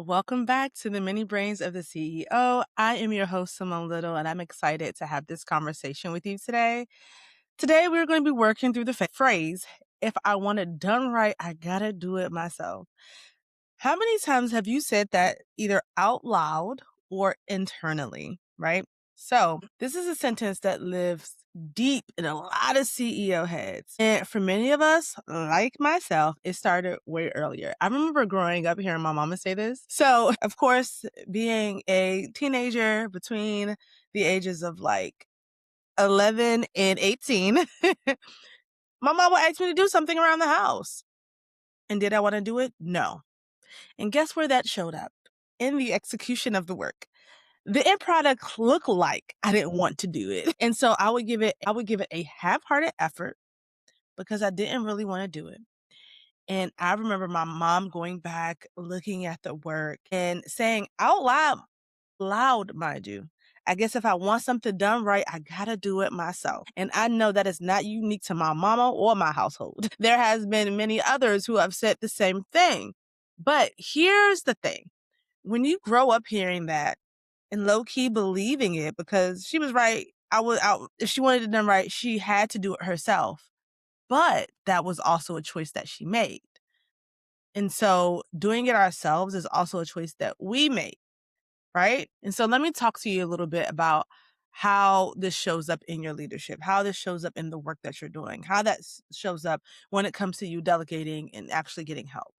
Welcome back to the Mini Brains of the CEO. I am your host, Simone Little, and I'm excited to have this conversation with you today. Today, we're going to be working through the phrase, if I want it done right, I gotta do it myself. How many times have you said that either out loud or internally, right? So this is a sentence that lives deep in a lot of CEO heads. And for many of us, like myself, it started way earlier. I remember growing up hearing my mama say this. So of course, being a teenager between the ages of like 11 and 18, my mom would ask me to do something around the house. And did I want to do it? No. And guess where that showed up? In the execution of the work. The end product looked like I didn't want to do it. And so I would give it a half-hearted effort because I didn't really want to do it. And I remember my mom going back, looking at the work and saying out loud, mind you, I guess if I want something done right, I gotta do it myself. And I know that is not unique to my mama or my household. There has been many others who have said the same thing. But here's the thing. When you grow up hearing that and low key believing it, because she was right, if she wanted it done right, she had to do it herself. But that was also a choice that she made. And so doing it ourselves is also a choice that we make, right? And so let me talk to you a little bit about how this shows up in your leadership, how this shows up in the work that you're doing, how that shows up when it comes to you delegating and actually getting help.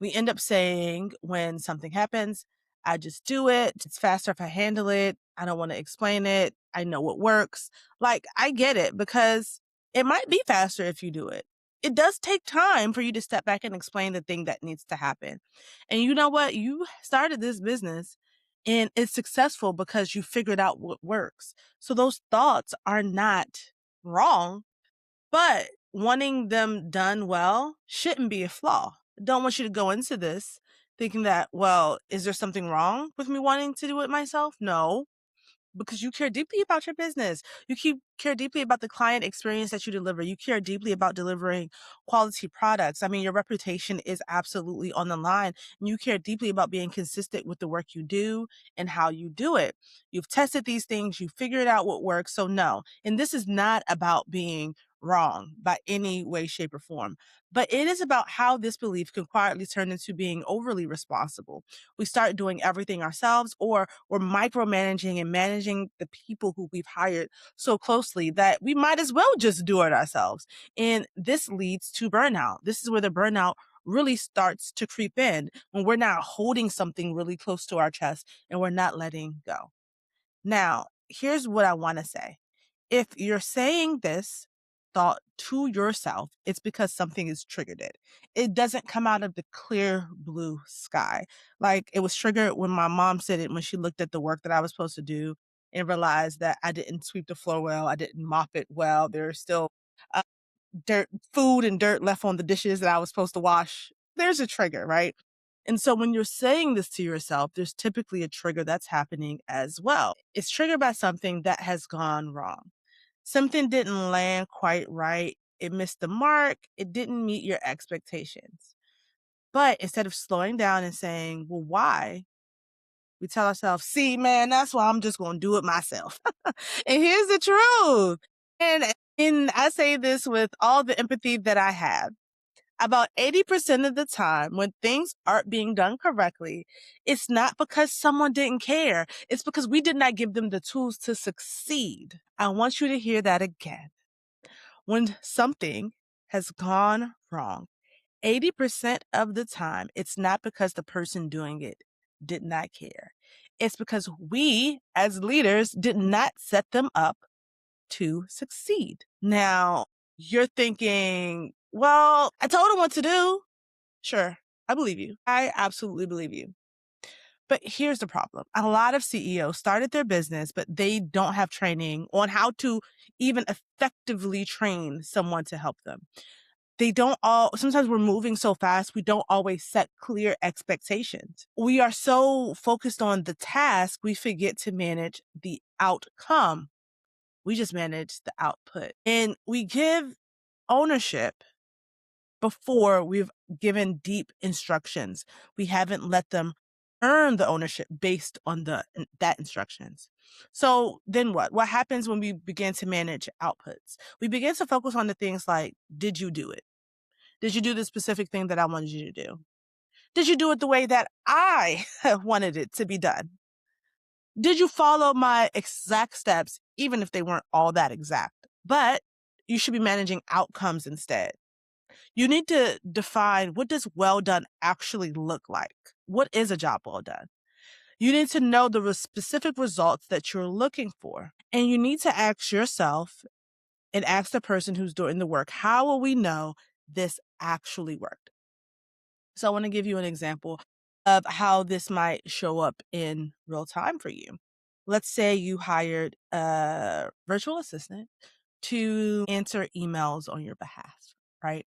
We end up saying when something happens, I just do it. It's faster if I handle it. I don't want to explain it. I know what works. Like, I get it because it might be faster if you do it. It does take time for you to step back and explain the thing that needs to happen. And you know what? You started this business and it's successful because you figured out what works. So those thoughts are not wrong, but wanting them done well shouldn't be a flaw. I don't want you to go into this thinking that, well, is there something wrong with me wanting to do it myself? No, because you care deeply about your business. Care deeply about the client experience that you deliver. You care deeply about delivering quality products. I mean, your reputation is absolutely on the line. And you care deeply about being consistent with the work you do and how you do it. You've tested these things. You figured out what works. So no. And this is not about being wrong by any way, shape, or form. But it is about how this belief can quietly turn into being overly responsible. We start doing everything ourselves, or we're micromanaging and managing the people who we've hired so closely that we might as well just do it ourselves. And this leads to burnout. This is where the burnout really starts to creep in, when we're not holding something really close to our chest and we're not letting go. Now, here's what I want to say. If you're saying this thought to yourself, it's because something has triggered it. It doesn't come out of the clear blue sky. Like, it was triggered when my mom said it, when she looked at the work that I was supposed to do and realized that I didn't sweep the floor well, I didn't mop it well. There's still uh, food and dirt left on the dishes that I was supposed to wash. There's a trigger, right? And so when you're saying this to yourself, there's typically a trigger that's happening as well. It's triggered by something that has gone wrong. Something didn't land quite right. It missed the mark. It didn't meet your expectations. But instead of slowing down and saying, well, why? We tell ourselves, see, man, that's why I'm just going to do it myself. And here's the truth. And I say this with all the empathy that I have. About 80% of the time, when things aren't being done correctly, it's not because someone didn't care. It's because we did not give them the tools to succeed. I want you to hear that again. When something has gone wrong, 80% of the time, it's not because the person doing it did not care. It's because we, as leaders, did not set them up to succeed. Now, you're thinking, well, I told him what to do. Sure, I believe you. I absolutely believe you. But here's the problem. A lot of CEOs started their business, but they don't have training on how to even effectively train someone to help them. Sometimes we're moving so fast, we don't always set clear expectations. We are so focused on the task, we forget to manage the outcome. We just manage the output. And we give ownership before we've given deep instructions. We haven't let them earn the ownership based on that instructions. So then what? What happens when we begin to manage outputs? We begin to focus on the things like, did you do it? Did you do the specific thing that I wanted you to do? Did you do it the way that I wanted it to be done? Did you follow my exact steps, even if they weren't all that exact? But you should be managing outcomes instead. You need to define, what does well done actually look like? What is a job well done? You need to know the specific results that you're looking for. And you need to ask yourself and ask the person who's doing the work, how will we know this actually worked? So I want to give you an example of how this might show up in real time for you. Let's say you hired a virtual assistant to answer emails on your behalf, right?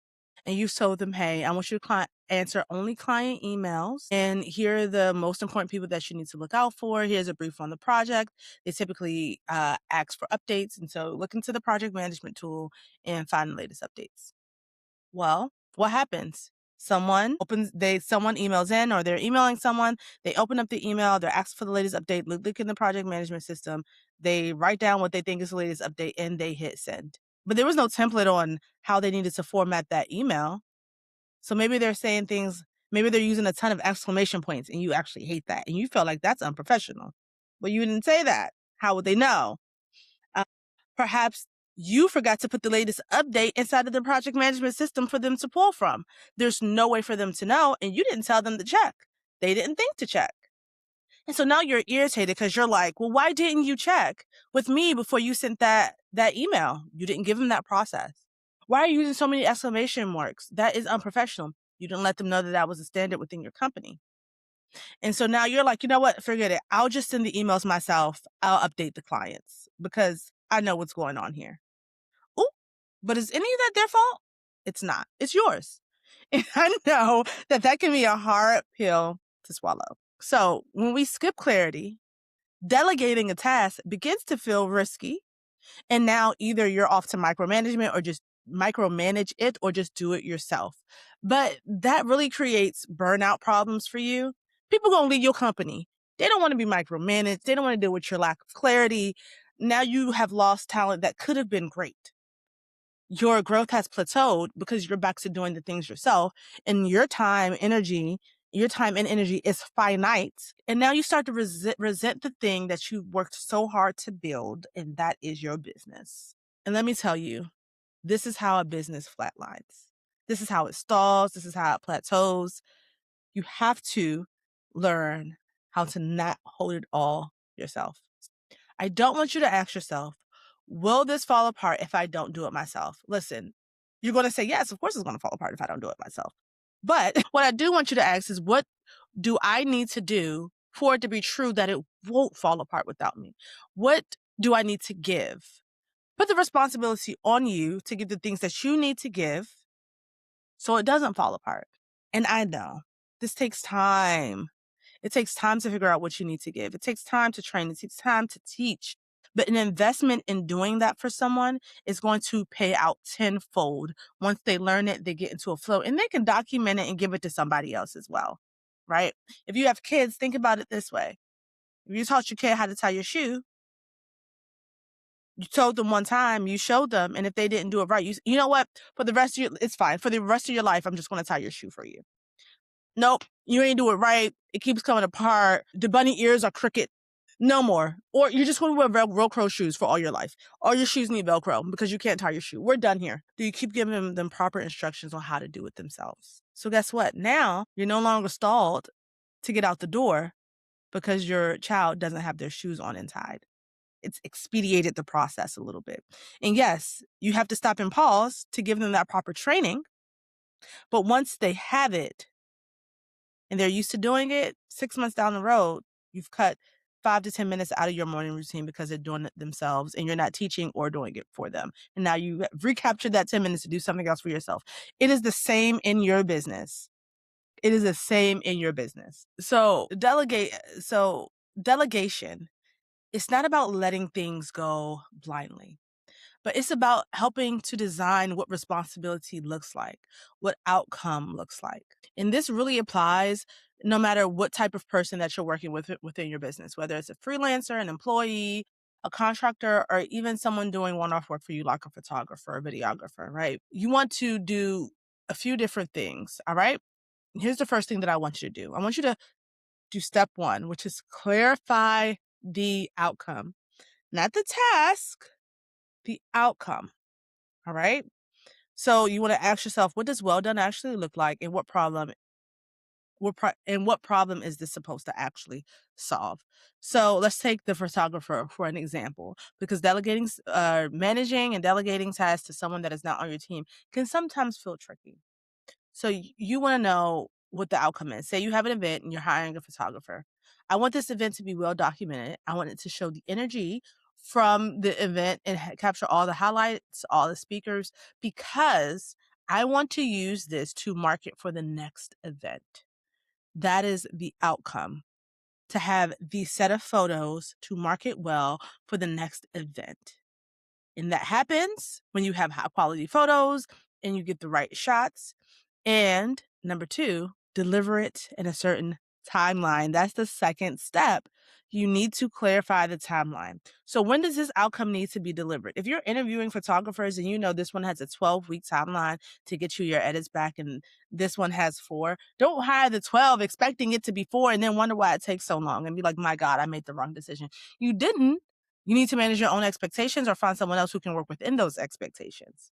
And you told them, hey, I want you to answer only client emails. And here are the most important people that you need to look out for. Here's a brief on the project. They typically ask for updates. And so look into the project management tool and find the latest updates. Well, what happens? Someone emails in, or they're emailing someone. They open up the email. They're asking for the latest update. Look in the project management system. They write down what they think is the latest update and they hit send. But there was no template on how they needed to format that email. So maybe they're saying things, maybe they're using a ton of exclamation points and you actually hate that. And you feel like that's unprofessional. Well, you didn't say that. How would they know? Perhaps you forgot to put the latest update inside of the project management system for them to pull from. There's no way for them to know, and you didn't tell them to check. They didn't think to check. And so now you're irritated because you're like, well, why didn't you check with me before you sent that email? You didn't give them that process. Why are you using so many exclamation marks? That is unprofessional. You didn't let them know that that was a standard within your company. And so now you're like, you know what? Forget it. I'll just send the emails myself. I'll update the clients because I know what's going on here. Ooh, but is any of that their fault? It's not. It's yours. And I know that can be a hard pill to swallow. So when we skip clarity, delegating a task begins to feel risky. And now either you're off to micromanagement or just micromanage it or just do it yourself. But that really creates burnout problems for you. People gonna leave your company. They don't want to be micromanaged. They don't want to deal with your lack of clarity. Now you have lost talent that could have been great. Your growth has plateaued because you're back to doing the things yourself, and your time and energy is finite. And now you start to resent the thing that you worked so hard to build, and that is your business. And let me tell you, this is how a business flatlines. This is how it stalls. This is how it plateaus. You have to learn how to not hold it all yourself. I don't want you to ask yourself, will this fall apart if I don't do it myself? Listen, you're going to say, yes, of course it's going to fall apart if I don't do it myself. But what I do want you to ask is, what do I need to do for it to be true that it won't fall apart without me? What do I need to give? Put the responsibility on you to give the things that you need to give so it doesn't fall apart. And I know this takes time. It takes time to figure out what you need to give. It takes time to train. It takes time to teach. But an investment in doing that for someone is going to pay out tenfold. Once they learn it, they get into a flow and they can document it and give it to somebody else as well, right? If you have kids, think about it this way. If you taught your kid how to tie your shoe, you told them one time, you showed them, and if they didn't do it right, you know what? For the rest of it's fine. For the rest of your life, I'm just going to tie your shoe for you. Nope, you ain't do it right. It keeps coming apart. The bunny ears are crooked. No more. Or you're just going to wear Velcro shoes for all your life. All your shoes need Velcro because you can't tie your shoe. We're done here. Do you keep giving them proper instructions on how to do it themselves? So guess what? Now you're no longer stalled to get out the door because your child doesn't have their shoes on and tied. It's expedited the process a little bit. And yes, you have to stop and pause to give them that proper training. But once they have it and they're used to doing it, 6 months down the road, you've cut 5 to 10 minutes out of your morning routine because they're doing it themselves and you're not teaching or doing it for them. And now you recaptured that 10 minutes to do something else for yourself. It is the same in your business. It is the same in your business. So delegation, it's not about letting things go blindly, but it's about helping to design what responsibility looks like, what outcome looks like. And this really applies no matter what type of person that you're working with within your business, whether it's a freelancer, an employee, a contractor, or even someone doing one-off work for you, like a photographer, a videographer, right? You want to do a few different things, all right? Here's the first thing that I want you to do. I want you to do step one, which is clarify the outcome, not the task, the outcome, all right? So you want to ask yourself, what does well done actually look like, and what problem is this supposed to actually solve? So let's take the photographer for an example, because managing and delegating tasks to someone that is not on your team can sometimes feel tricky. So you want to know what the outcome is. Say you have an event and you're hiring a photographer. I want this event to be well documented. I want it to show the energy from the event and capture all the highlights, all the speakers, because I want to use this to market for the next event. That is the outcome, to have the set of photos to market well for the next event. And that happens when you have high quality photos and you get the right shots. And number two, deliver it in a certain timeline. That's the second step. You need to clarify the timeline. So when does this outcome need to be delivered? If you're interviewing photographers and you know this one has a 12-week timeline to get you your edits back and this one has 4, don't hire the 12 expecting it to be 4 and then wonder why it takes so long and be like, my God, I made the wrong decision. You didn't. You need to manage your own expectations or find someone else who can work within those expectations.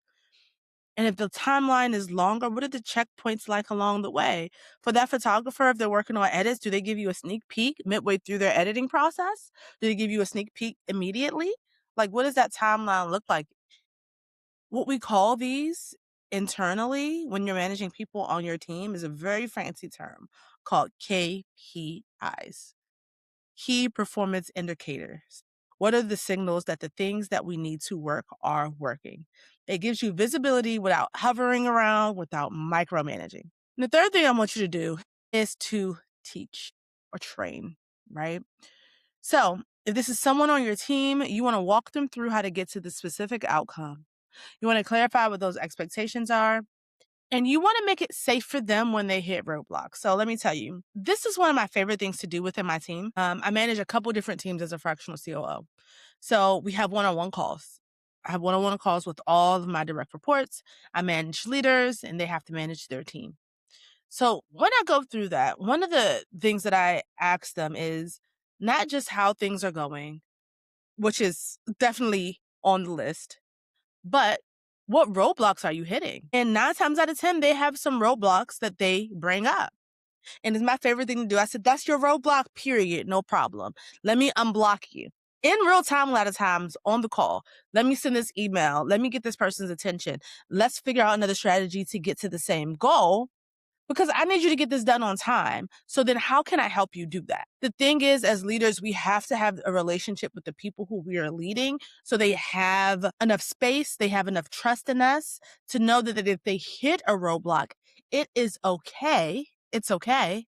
And if the timeline is longer, what are the checkpoints like along the way? For that photographer, if they're working on edits, do they give you a sneak peek midway through their editing process? Do they give you a sneak peek immediately? Like, what does that timeline look like? What we call these internally when you're managing people on your team is a very fancy term called KPIs. Key performance indicators. What are the signals that the things that we need to work are working? It gives you visibility without hovering around, without micromanaging. And the third thing I want you to do is to teach or train, right? So if this is someone on your team, you want to walk them through how to get to the specific outcome. You want to clarify what those expectations are. And you want to make it safe for them when they hit roadblocks. So let me tell you, this is one of my favorite things to do within my team. I manage a couple different teams as a fractional COO. So we have one-on-one calls. I have one-on-one calls with all of my direct reports. I manage leaders and they have to manage their team. So when I go through that, one of the things that I ask them is not just how things are going, which is definitely on the list, but what roadblocks are you hitting? And 9 times out of 10, they have some roadblocks that they bring up. And it's my favorite thing to do. I said, that's your roadblock, period. No problem. Let me unblock you. In real time, a lot of times on the call, let me send this email. Let me get this person's attention. Let's figure out another strategy to get to the same goal, because I need you to get this done on time. So then how can I help you do that? The thing is, as leaders, we have to have a relationship with the people who we are leading so they have enough space, they have enough trust in us to know that if they hit a roadblock, it is okay. It's okay.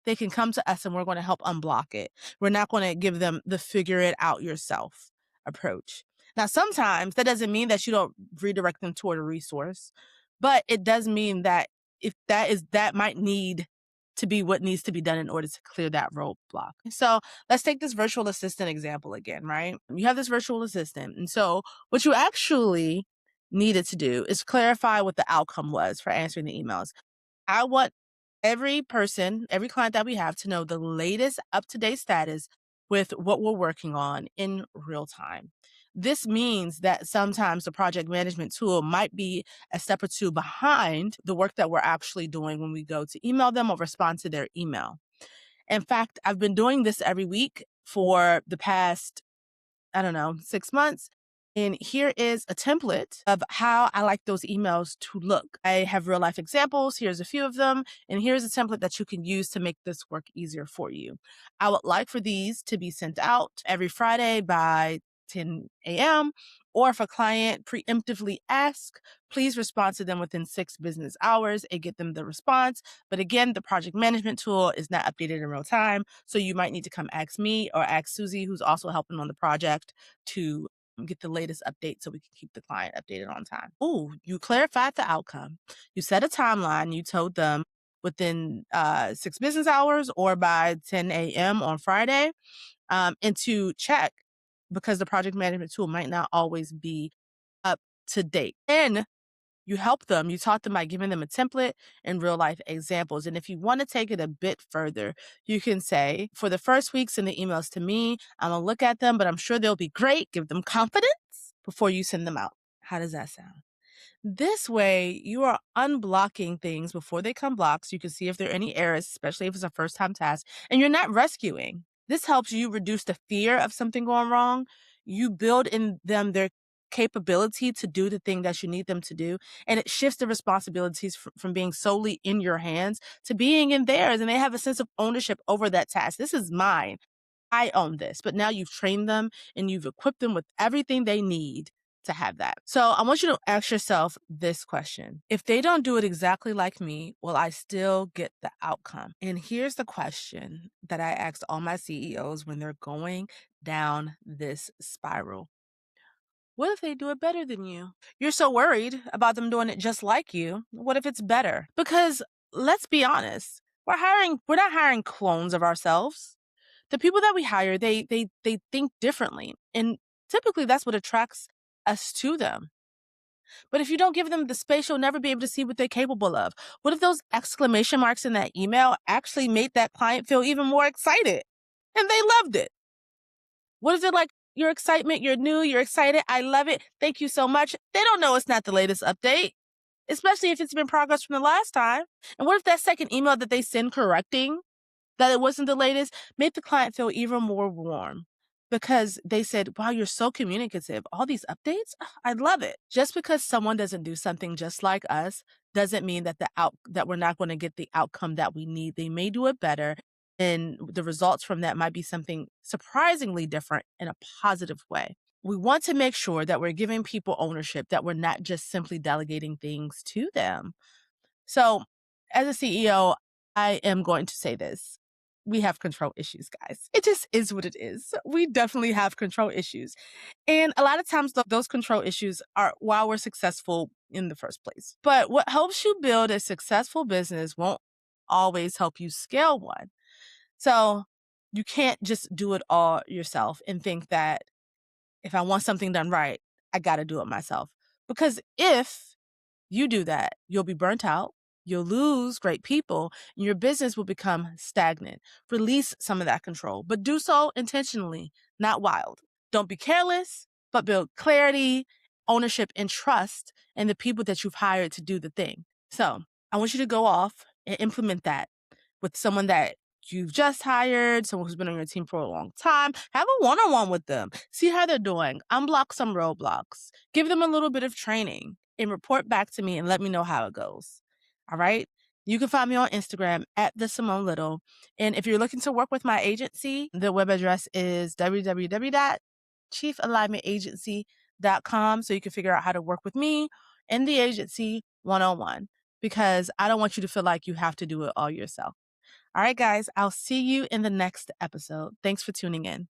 They can come to us and we're going to help unblock it. We're not going to give them the figure it out yourself approach. Now, sometimes that doesn't mean that you don't redirect them toward a resource, but it does mean that if that might need to be what needs to be done in order to clear that roadblock. So let's take this virtual assistant example again, right? You have this virtual assistant. And so what you actually needed to do is clarify what the outcome was for answering the emails. I want every person, every client that we have to know the latest up-to-date status with what we're working on in real time. This means that sometimes the project management tool might be a step or two behind the work that we're actually doing when we go to email them or respond to their email. In fact, I've been doing this every week for the past 6 months. And here is a template of how I like those emails to look. I have real life examples. Here's a few of them. And here's a template that you can use to make this work easier for you. I would like for these to be sent out every Friday by 10 a.m. Or if a client preemptively asks, please respond to them within 6 business hours and get them the response. But again, the project management tool is not updated in real time. So you might need to come ask me or ask Susie, who's also helping on the project, to get the latest update so we can keep the client updated on time. Oh, you clarified the outcome. You set a timeline. You told them within 6 business hours or by 10 a.m. on Friday, and to check, because the project management tool might not always be up to date. And you help them, you taught them by giving them a template and real life examples. And if you want to take it a bit further, you can say, for the first week, send the emails to me. I'm going to look at them, but I'm sure they'll be great. Give them confidence before you send them out. How does that sound? This way, you are unblocking things before they come blocked, so you can see if there are any errors, especially if it's a first-time task, and you're not rescuing. This helps you reduce the fear of something going wrong. You build in them their capability to do the thing that you need them to do, and it shifts the responsibilities from being solely in your hands to being in theirs, and they have a sense of ownership over that task. This is mine. I own this. But now you've trained them and you've equipped them with everything they need to have that. So I want you to ask yourself this question. If they don't do it exactly like me, will I still get the outcome? And here's the question that I asked all my CEOs when they're going down this spiral. What if they do it better than you? You're so worried about them doing it just like you. What if it's better? Because let's be honest, we're not hiring clones of ourselves. The people that we hire, they think differently. And typically that's what attracts us to them. But if you don't give them the space, you'll never be able to see what they're capable of. What if those exclamation marks in that email actually made that client feel even more excited and they loved it? What if they're like, your excitement, you're new, you're excited, I love it, thank you so much. They don't know it's not the latest update, especially if it's been progress from the last time. And what if that second email that they send correcting that it wasn't the latest made the client feel even more warm? Because they said, wow, you're so communicative. All these updates, I love it. Just because someone doesn't do something just like us doesn't mean that that we're not going to get the outcome that we need. They may do it better, and the results from that might be something surprisingly different in a positive way. We want to make sure that we're giving people ownership, that we're not just simply delegating things to them. So as a CEO, I am going to say this. We have control issues, guys. It just is what it is. We definitely have control issues. And a lot of times those control issues are why we're successful in the first place. But what helps you build a successful business won't always help you scale one. So you can't just do it all yourself and think that if I want something done right, I got to do it myself. Because if you do that, you'll be burnt out, you'll lose great people, and your business will become stagnant. Release some of that control, but do so intentionally, not wild. Don't be careless, but build clarity, ownership, and trust in the people that you've hired to do the thing. So I want you to go off and implement that with someone that you've just hired, someone who's been on your team for a long time. Have a one-on-one with them. See how they're doing. Unblock some roadblocks. Give them a little bit of training and report back to me and let me know how it goes. All right? You can find me on Instagram at the Simone Little. And if you're looking to work with my agency, the web address is www.chiefalignmentagency.com, so you can figure out how to work with me and the agency one-on-one, because I don't want you to feel like you have to do it all yourself. All right, guys, I'll see you in the next episode. Thanks for tuning in.